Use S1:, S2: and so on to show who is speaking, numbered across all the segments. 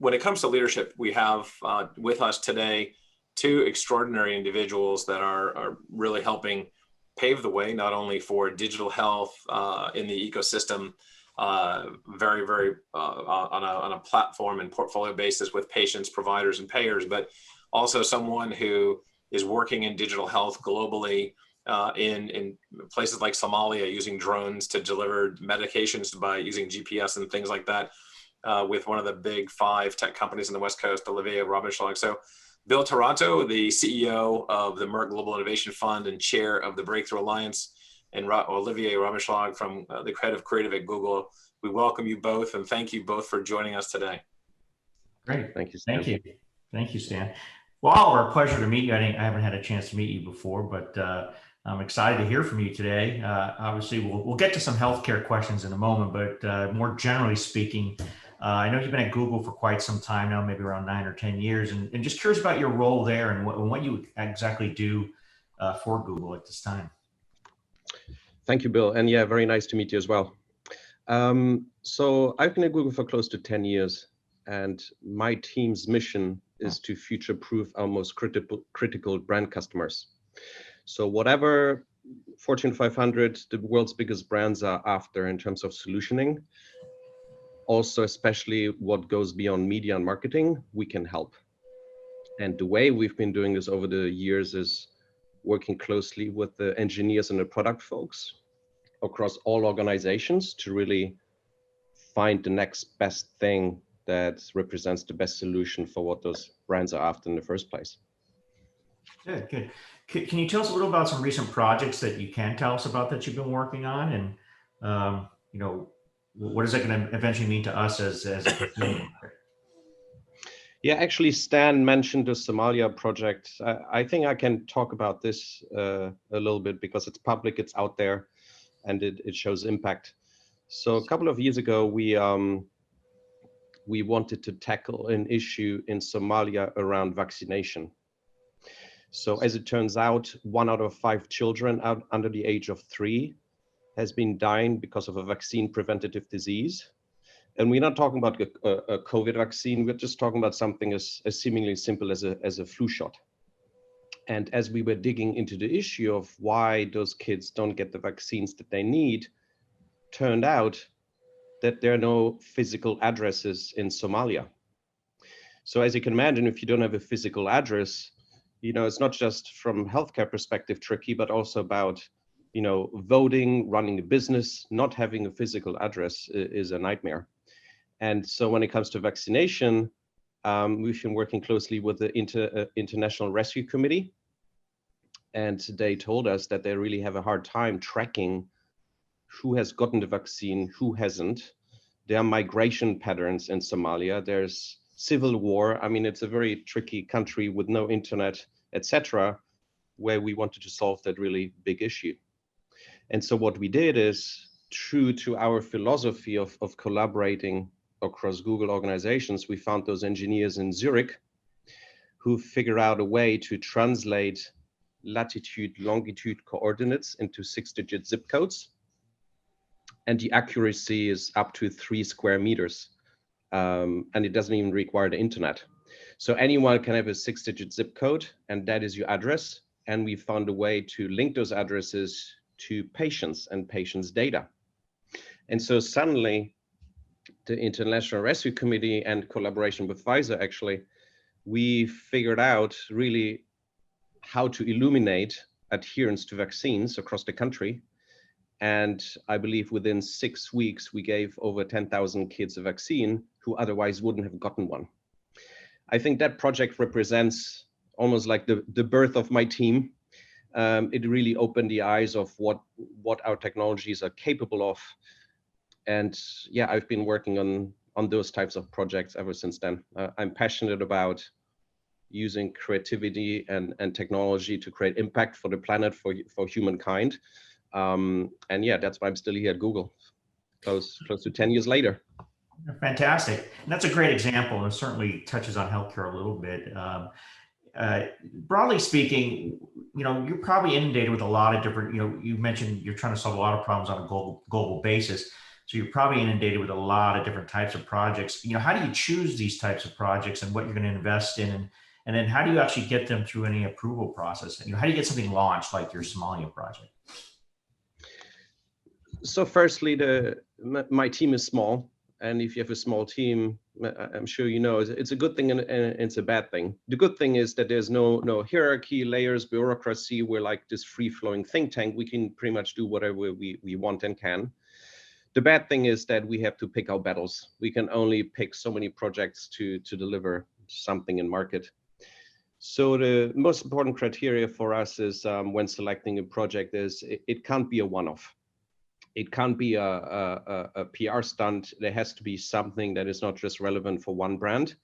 S1: when it comes to leadership, we have with us today two extraordinary individuals that are really helping pave the way, not only for digital health in the ecosystem, very on a platform and portfolio basis with patients, providers, and payers, but also someone who is working in digital health globally in places like Somalia, using drones to deliver medications by using GPS and things like that, with one of the big 5 tech companies in the West Coast, Olivier Rabenschlag. So Bill Taranto, the CEO of the Merck Global Innovation Fund and chair of the Breakthrough Alliance, and Olivier Rabenschlag from the head of creative at Google. We welcome you both and thank you both for joining us today.
S2: Great. Thank you, Stan. Thank you. Thank you, Stan. Well, Oliver, a pleasure to meet you. I haven't had a chance to meet you before, but I'm excited to hear from you today. Obviously, we'll get to some healthcare questions in a moment, but more generally speaking, I know you've been at Google for quite some time now, maybe around 9 or 10 years, and just curious about your role there and what you exactly do for Google at this time.
S3: Thank you, Bill. And yeah, very nice to meet you as well. So I've been at Google for close to 10 years, and my team's mission is to future-proof our most critical brand customers. So whatever Fortune 500, the world's biggest brands are after in terms of solutioning, also especially what goes beyond media and marketing, we can help. And the way we've been doing this over the years is working closely with the engineers and the product folks across all organizations to really find the next best thing that represents the best solution for what those brands are after in the first place.
S2: Good, good. Can you tell us a little about some recent projects that you can tell us about that you've been working on, and you know, what is that going to eventually mean to us as a consumer?
S3: Yeah, actually, Stan mentioned the Somalia project. I think I can talk about this a little bit because it's public, it's out there, and it shows impact. So a couple of years ago, we wanted to tackle an issue in Somalia around vaccination. So as it turns out, 1 out of 5 children under the age of 3 has been dying because of a vaccine preventative disease. And we're not talking about a COVID vaccine, we're just talking about something as seemingly simple as a flu shot. And as we were digging into the issue of why those kids don't get the vaccines that they need, turned out that there are no physical addresses in Somalia. So as you can imagine, if you don't have a physical address, you know, it's not just from healthcare perspective tricky, but also about, you know, voting, running a business. Not having a physical address is a nightmare. And so when it comes to vaccination, we've been working closely with the International Rescue Committee. And they told us that they really have a hard time tracking who has gotten the vaccine, who hasn't. There are migration patterns in Somalia. There's civil war. I mean, it's a very tricky country with no internet, etc., where we wanted to solve that really big issue. And so what we did is, true to our philosophy of collaborating across Google organizations, we found those engineers in Zurich who figured out a way to translate latitude, longitude coordinates into 6-digit zip codes. And the accuracy is up to 3 square meters. And it doesn't even require the internet. So anyone can have a 6-digit zip code, and that is your address. And we found a way to link those addresses to patients and patients' data. And so suddenly, the International Rescue Committee and collaboration with Pfizer, actually, we figured out really how to illuminate adherence to vaccines across the country. And I believe within 6 weeks, we gave over 10,000 kids a vaccine who otherwise wouldn't have gotten one. I think that project represents almost like the birth of my team. It really opened the eyes of what our technologies are capable of. And yeah, I've been working on those types of projects ever since then. I'm passionate about using creativity and technology to create impact for the planet, for humankind. And yeah, that's why I'm still here at Google, close to 10 years later.
S2: Fantastic. And that's a great example, and certainly touches on healthcare a little bit. Broadly speaking, you know, you're probably inundated with a lot of different, you know, you mentioned you're trying to solve a lot of problems on a global basis. So you're probably inundated with a lot of different types of projects. How do you choose these types of projects and what you're going to invest in? And then how do you actually get them through any approval process? And how do you get something launched like your Somalia project?
S3: So firstly, my team is small. And if you have a small team, I'm sure you know, it's a good thing and it's a bad thing. The good thing is that there's no hierarchy, layers, bureaucracy. We're like this free-flowing think tank. We can pretty much do whatever we want and can. The bad thing is that we have to pick our battles. We can only pick so many projects to deliver something in market. So the most important criteria for us is when selecting a project is it can't be a one-off. It can't be a PR stunt. There has to be something that is not just relevant for one brand,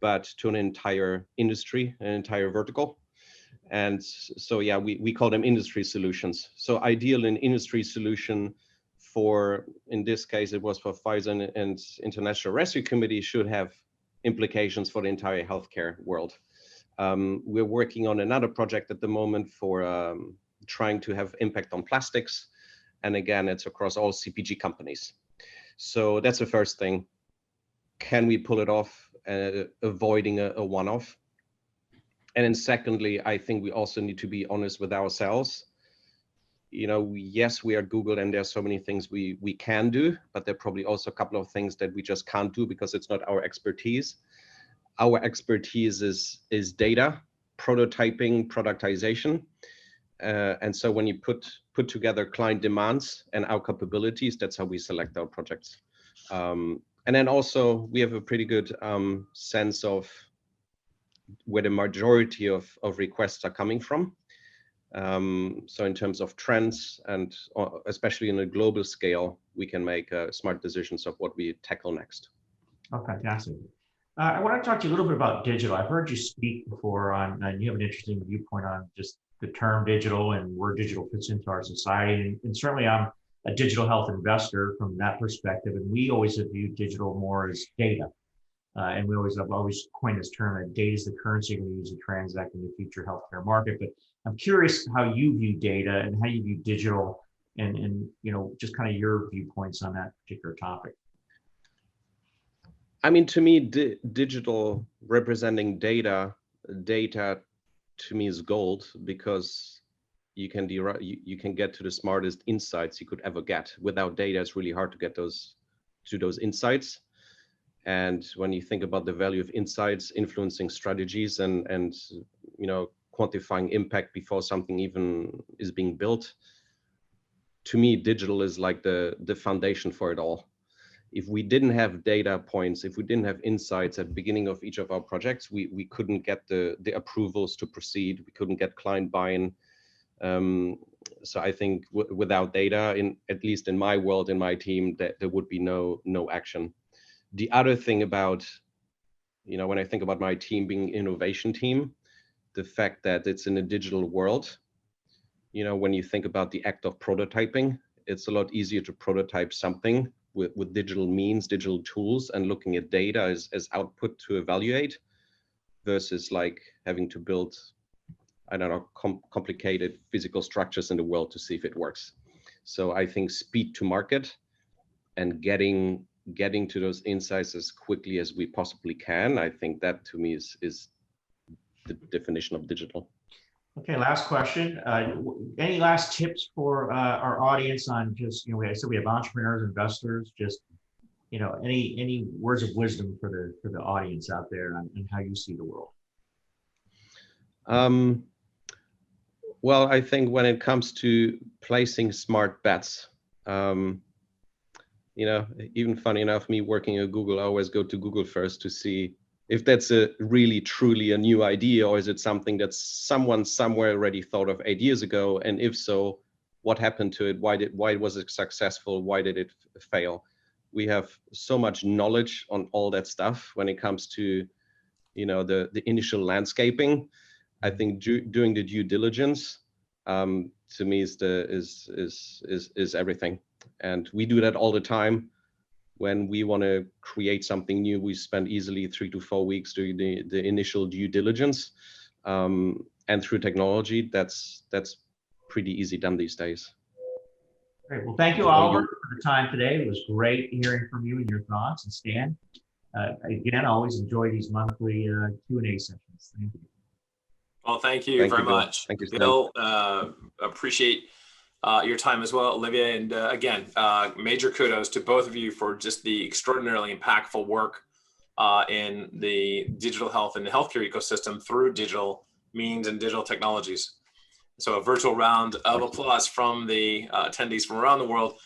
S3: but to an entire industry, an entire vertical. And so, yeah, we call them industry solutions. So ideal in industry solution for, in this case, it was for Pfizer and International Rescue Committee should have implications for the entire healthcare world. We're working on another project at the moment for trying to have impact on plastics. And again, it's across all CPG companies. So that's the first thing. Can we pull it off, avoiding a one-off? And then secondly, I think we also need to be honest with ourselves. Yes, we are Google and there's so many things we can do, but there are probably also a couple of things that we just can't do because it's not our expertise. Our expertise is data, prototyping, productization. And so when you put together client demands and our capabilities, that's how we select our projects. And then also we have a pretty good sense of where the majority of requests are coming from. So in terms of trends and especially in a global scale, we can make smart decisions of what we tackle next.
S2: Oh, fantastic. I want to talk to you a little bit about digital. I've heard you speak before and you have an interesting viewpoint on just the term digital and where digital fits into our society. And certainly I'm a digital health investor from that perspective. And we always have viewed digital more as data. And I've always coined this term that data is the currency we use to transact in the future healthcare market. But I'm curious how you view data and how you view digital and just kind of your viewpoints on that particular topic.
S3: I mean, to me, digital representing data to me is gold because you can get to the smartest insights you could ever get. Without data, it's really hard to get to those insights. And when you think about the value of insights influencing strategies and quantifying impact before something even is being built, to me, digital is like the foundation for it all. If we didn't have data points, if we didn't have insights at the beginning of each of our projects, we couldn't get the approvals to proceed. We couldn't get client buy-in. So I think without data, at least in my world, in my team, that there would be no action. The other thing about, when I think about my team being an innovation team, the fact that it's in a digital world, when you think about the act of prototyping, it's a lot easier to prototype something with digital means, digital tools, and looking at data as output to evaluate versus like having to build, I don't know, complicated physical structures in the world to see if it works. So I think speed to market and getting to those insights as quickly as we possibly can, I think that to me is the definition of digital.
S2: Okay, last question. Any last tips for our audience on just, we have entrepreneurs, investors, just, any words of wisdom for the audience out there on how you see the world?
S3: Well, I think when it comes to placing smart bets, even funny enough, me working at Google, I always go to Google first to see if that's really truly a new idea, or is it something that someone somewhere already thought of 8 years ago? And if so, what happened to it? Why was it successful? Why did it fail? We have so much knowledge on all that stuff when it comes to, the initial landscaping. I think doing the due diligence to me is everything, and we do that all the time. When we want to create something new, we spend easily 3 to 4 weeks doing the initial due diligence, and through technology, that's pretty easy done these days.
S2: Great. Well, thank you, Oliver, for the time today. It was great hearing from you and your thoughts. And Stan, again, I always enjoy these monthly Q&A sessions. Thank you.
S1: Well, thank you very much.
S3: Thank you,
S1: Bill. Appreciate your time as well, Olivier. And again, major kudos to both of you for just the extraordinarily impactful work in the digital health and the healthcare ecosystem through digital means and digital technologies. So a virtual round of applause from the attendees from around the world.